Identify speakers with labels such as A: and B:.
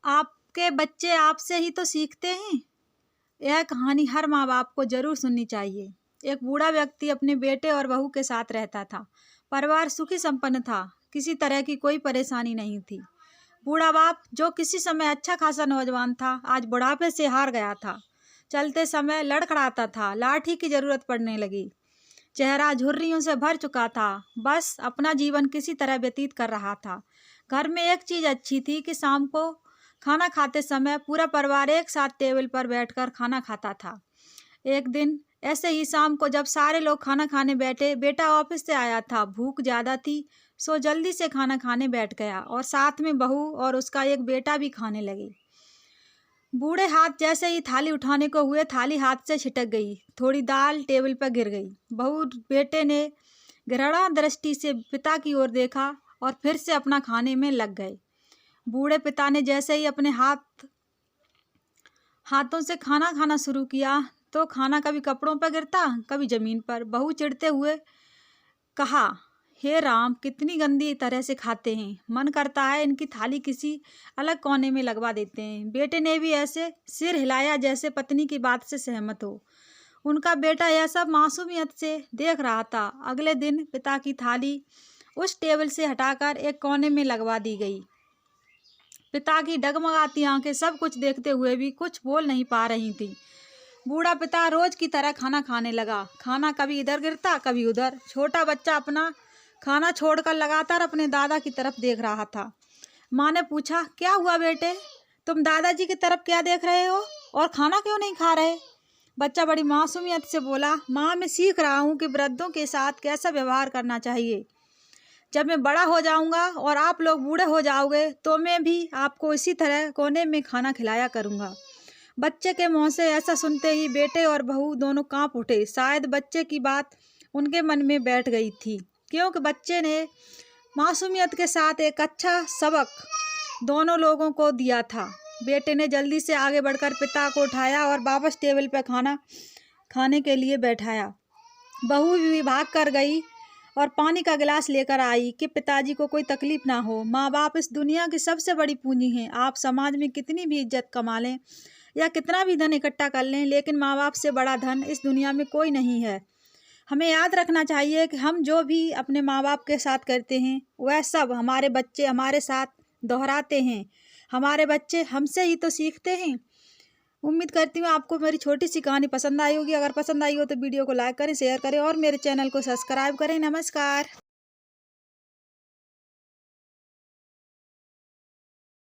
A: आपके बच्चे आपसे ही तो सीखते हैं। यह कहानी हर माँ बाप को जरूर सुननी चाहिए। एक बूढ़ा व्यक्ति अपने बेटे और बहू के साथ रहता था। परिवार सुखी संपन्न था, किसी तरह की कोई परेशानी नहीं थी। बूढ़ा बाप, जो किसी समय अच्छा खासा नौजवान था, आज बुढ़ापे से हार गया था। चलते समय लड़खड़ाता था, लाठी की जरूरत पड़ने लगी। चेहरा झुर्रियों से भर चुका था, बस अपना जीवन किसी तरह व्यतीत कर रहा था। घर में एक चीज अच्छी थी कि शाम को खाना खाते समय पूरा परिवार एक साथ टेबल पर बैठकर खाना खाता था। एक दिन ऐसे ही शाम को जब सारे लोग खाना खाने बैठे, बेटा ऑफिस से आया था, भूख ज्यादा थी, सो जल्दी से खाना खाने बैठ गया और साथ में बहू और उसका एक बेटा भी खाने लगे। बूढ़े हाथ जैसे ही थाली उठाने को हुए, थाली हाथ से छिटक गई, थोड़ी दाल टेबल पर गिर गई। बहू बेटे ने घृणा दृष्टि से पिता की ओर देखा और फिर से अपना खाने में लग गए। बूढ़े पिता ने जैसे ही अपने हाथों से खाना खाना शुरू किया तो खाना कभी कपड़ों पर गिरता, कभी जमीन पर। बहू चिढ़ते हुए कहा, हे राम, कितनी गंदी तरह से खाते हैं, मन करता है इनकी थाली किसी अलग कोने में लगवा देते हैं। बेटे ने भी ऐसे सिर हिलाया जैसे पत्नी की बात से सहमत हो। उनका बेटा यह सब मासूमियत से देख रहा था। अगले दिन पिता की थाली उस टेबल से हटाकर एक कोने में लगवा दी गई। पिता की डगमगाती आंखें सब कुछ देखते हुए भी कुछ बोल नहीं पा रही थी। बूढ़ा पिता रोज की तरह खाना खाने लगा। खाना कभी इधर गिरता, कभी उधर। छोटा बच्चा अपना खाना छोड़कर लगातार अपने दादा की तरफ देख रहा था। माँ ने पूछा, क्या हुआ बेटे, तुम दादाजी की तरफ क्या देख रहे हो और खाना क्यों नहीं खा रहे? बच्चा बड़ी मासूमियत से बोला, माँ, मैं सीख रहा हूँ कि वृद्धों के साथ कैसा व्यवहार करना चाहिए। जब मैं बड़ा हो जाऊंगा और आप लोग बूढ़े हो जाओगे तो मैं भी आपको इसी तरह कोने में खाना खिलाया करूंगा। बच्चे के मुंह से ऐसा सुनते ही बेटे और बहू दोनों कांप उठे। शायद बच्चे की बात उनके मन में बैठ गई थी, क्योंकि बच्चे ने मासूमियत के साथ एक अच्छा सबक दोनों लोगों को दिया था। बेटे ने जल्दी से आगे बढ़कर पिता को उठाया और वापस टेबल पर खाना खाने के लिए बैठाया। बहू भी भाग कर गई और पानी का गिलास लेकर आई कि पिताजी को कोई तकलीफ ना हो। माँ बाप इस दुनिया की सबसे बड़ी पूंजी हैं। आप समाज में कितनी भी इज्जत कमा लें या कितना भी धन इकट्ठा कर लें, लेकिन माँ बाप से बड़ा धन इस दुनिया में कोई नहीं है। हमें याद रखना चाहिए कि हम जो भी अपने माँ बाप के साथ करते हैं वह सब हमारे बच्चे हमारे साथ दोहराते हैं। हमारे बच्चे हमसे ही तो सीखते हैं। उम्मीद करती हूँ आपको मेरी छोटी सी कहानी पसंद आई होगी। अगर पसंद आई हो तो वीडियो को लाइक करें, शेयर करें और मेरे चैनल को सब्सक्राइब करें। नमस्कार।